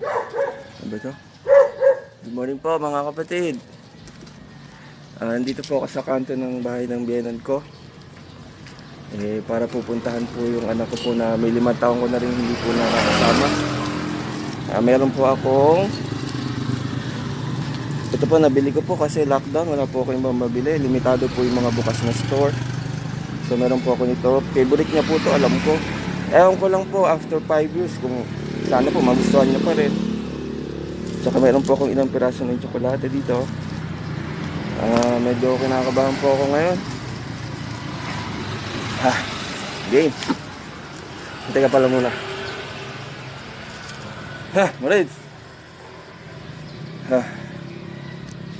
Ano ba ito? Good morning po mga kapatid. Nandito po ako sa kanto ng bahay ng biyenan ko. Para pupuntahan po yung anak ko po na may 5 taon ko na rin hindi po nakakasama. Meron po akong ito po, nabili ko po kasi lockdown, wala po ako yung mabili. Limitado po yung mga bukas na store. So meron po ako nito. Favorite niya po to, alam ko. Ewan ko lang po after 5 years kung sana po magustuhan niya pa rin. Tsaka meron po akong ilang piraso ng tsokolate dito. Medyo kinakabahan po ako ngayon. Game. Hintay ka pala muna. Marids.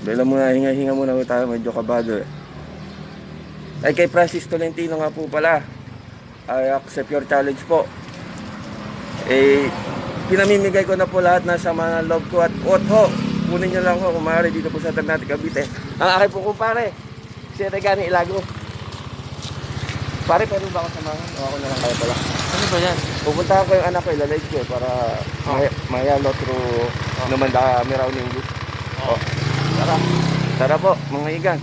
Bela muna, hinga-hinga muna ko tayo, medyo kabado. Ay kay Francis Tolentino nga po pala. I accept your challenge po. Pinamimigay ko na po lahat na sa mga love ko at ho. Kunin nyo lang ho kung maaari dito po sa Ternate, Cavite. Ang akin po kumpare, si Regani Ilago. Pare, pwede ba ako samahan? O ako na lang kaya pala. Ano ba yan? Pupunta ko yung anak ko, ilalike ko para mayalo through naman da Miraw ng English. Tara. Tara po, mga igan.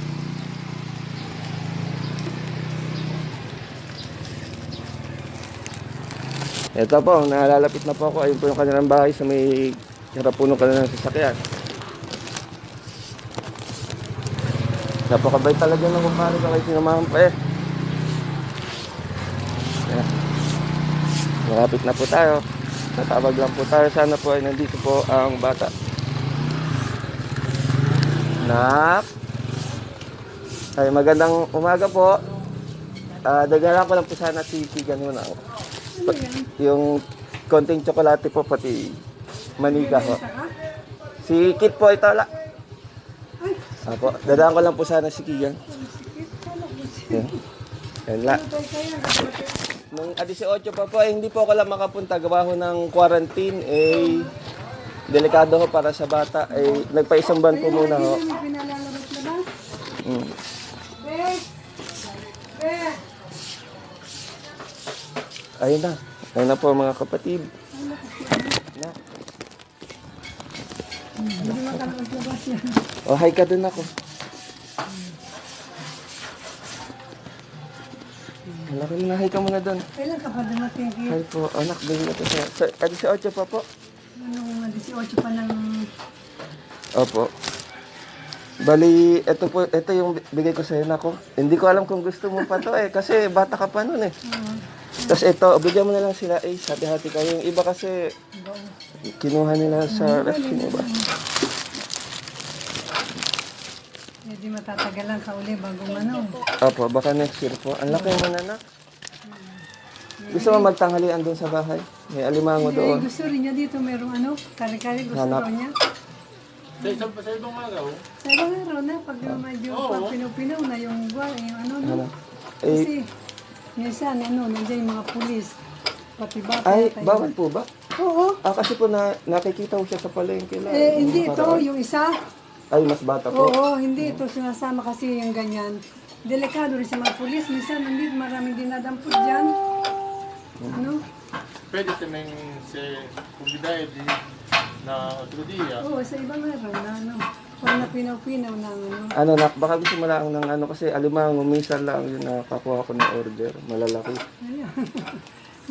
Ito po, nalalapit na po ako. Ayun po yung kanilang bahay sa may harap po ng kanilang sasakyan. Napakabay talaga ng kumpare ko kahit sinamahan pa eh. Malapit na po tayo. Tatawag lang po tayo. Sana po ay nandito po ang bata. Nak. Ay, magandang umaga po. Dagdagan ko lang po sana si Tigan muna. Yung konting tsokolate po pati manika ho. Si Kit po ito la. Apo, dadaan ko lang po sana si Kigan. Yan la. Nung 18 pa po, hindi po ako lang makapunta. Gawa ho ng quarantine, delikado ho para sa bata. Nagpa-isang buwan po muna ho. Ayun na. Ayun na po mga kapatid. Na. Hi ka dun ako. Malaki mo na, hi ka muna dun. Kailan ka pa dumating? Hi po, anak, bigyan na po sa 18 pa po. Anong 18 pa ng... Opo. Bali, ito yung bigay ko sa'yo na ko. Hindi ko alam kung gusto mo pa to kasi bata ka pa nun Tapos ito, bigyan mo na lang sila hati-hati kayo. Yung iba kasi, kinuha nila sa ref yung iba. Hindi matatagalan ka uli bagong ano. Opo, baka next year po. Ang laki mo na anak. Gusto mo magtanghalian doon sa bahay? May alimango doon. Gusto rin niya dito merong ano, kare-kare gusto Hanap. raw niya. Sa ibang araw? Sa ibang araw na, pag medyo pinaw-pinaw na yung buwan, yung ano, no? Hanap. Kasi, minsan, ano, nandiyan yung mga pulis. Pati bata. Ay, bawal po ba? Oo. Kasi po nakikita ko siya sa palengke lang. Hindi ito, yung isa. Ay, mas bata po. Oo, hindi ito sinasama kasi yung ganyan. Delikado rin sa mga pulis. Minsan, nandito maraming dinadampot dyan. Ano? Pwede tamang sa kumbidaya na otro dia. Oo, sa ibang araw na ano. Pag napinaw-pinaw na ano. Ano nak, baka gusto mo lang ng ano kasi alimango, minsan lang yun nakakuha ko ng order, malalaki. Ayun.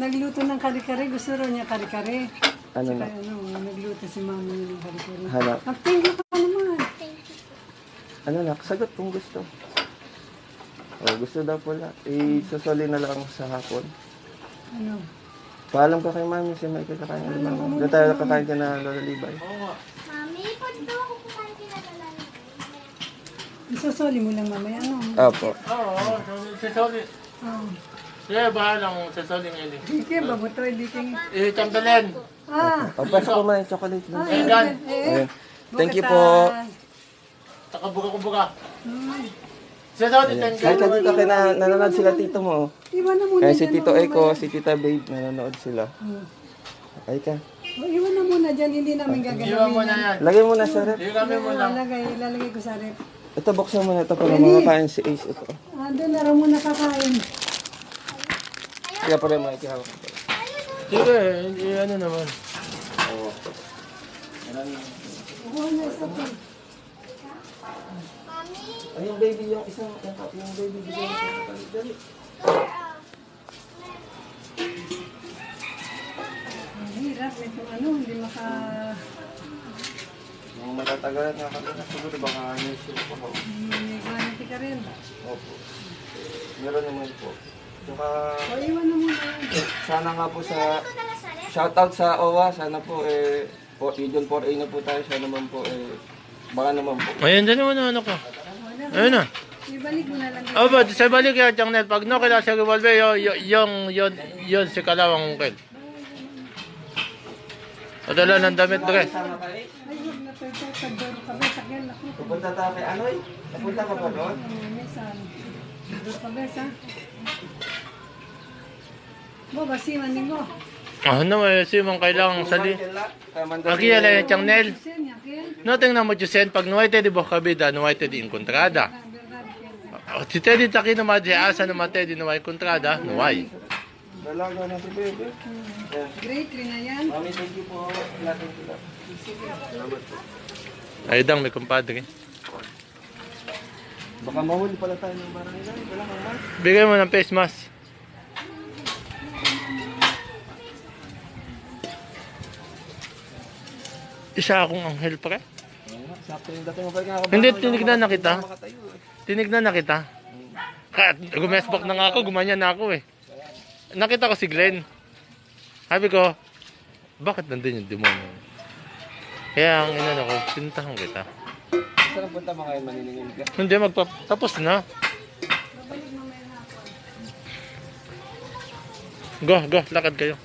Nagluto ng kare-kare. Gusto raw niya kare-kare. Ano na? Kaya ano, nagluto si mama niya ng kare-kare. Hanap. Mag-thank you ka naman. Ano nak, sagot kung gusto. Gusto daw pala. Susuli na lang sa hapon. Ano? Paalam ka kay mami si Michael kakain ng alimango. Doon tayo kakain ka na Lola Libay. Oo nga. Mami, pag daw ako kumain kinalalaan. Isusoli mo lang mamaya, ano? Opo. Oo, sasoli. Oh. Kaya bahalang sasoli ngayon eh. Dike, babutoy, dike. Tambalen. Pasok ko muna yung chocolate. Ayan. Ayun. Thank you po. Takabuka-kumbuka. Sasoli, thank Kahit you. ka dito, nanonood sila tito mo. Iwan na muna Kaya si dyan, Tito mamaya. Eko, si Tita Babe, nanonood sila. Ay ka. Iwan na muna dyan, hindi namin gagalawin. Iwan mo na yan. Lagay mo na sa rep. Iwan kami mo lang. Ilalagay ko sa rep. Ito, buksan mo na ito para makakain si Ace ito. Doon na raw muna kakain. Kaya pala makikihawak. Sige, ano naman. Kuha na isa po. Mami, Ay, yung baby, yung isang, yung baby, bigyan mo sa kalit. Dali. Ang hirap. Ito hindi maka... Yung matatagalan nga kami na siguro baka nisip ko po. May guarantee ka rin. Opo. Meron naman po. Tsaka, O, iwan na muna yan. sana nga po sa, ito na lasali. shoutout sa OWA, sana po Region 4A na po tayo, sana naman po baka naman po. Ayun, dyan naman ano ko. Ayun na. Ibalik mo na lang. Oh, ba, sa balik yan, Chang Nel. Pag no, kailangan siya revolve, yung si Kalawang Ungkil. Padala ng damit, Dre. Sama tayo. Ay, huwag na tayo. Tagdoro ka ba? Sakyan ako. Pupunta tayo kay Anoy. Napunta ka ba doon? Minsan. Tagdoro ka ba, sa? Mo, basiman din mo. Ah, no, si mong kailangan sali. Aquí ya le Chang Nel. Sen, yakin. No tingnan mo Jusen, pag nuway tedi bo kabida, nuway tedi inkontrada. Si Teddy taki naman di asa naman Teddy nuway kontrada, nuway. Dalaga na si Bebe. Yan. Great, rin na yan. Mami, thank you po. Lahat sila. Salamat po. Ay dang may kumpadre. Baka mahuli pala tayo ng barangay. Wala kang mas. Bigay mo ng face mask. Isa akong anghel pre. Sakto yung dating mo pa nga. Hindi, tinignan na kita. Makatayo eh. Tinignan na kita. Gumesbok na nga ako, gumanyan na ako eh. Nakita ko si Glenn. Sabi ko, bakit nandun yung demonyo? Kaya ang inano ko, pinuntahan kita. Saan ang punta mo ngayon? Maniningil ka? Hindi, tapos na. Go, lakad kayo.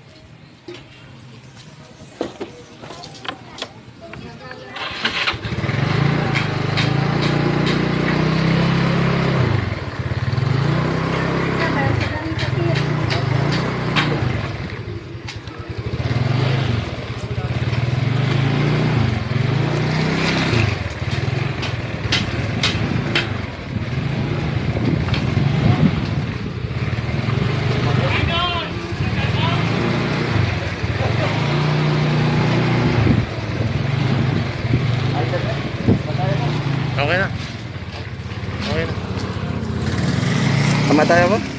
Okay na. Okay na. Ama tayo ba?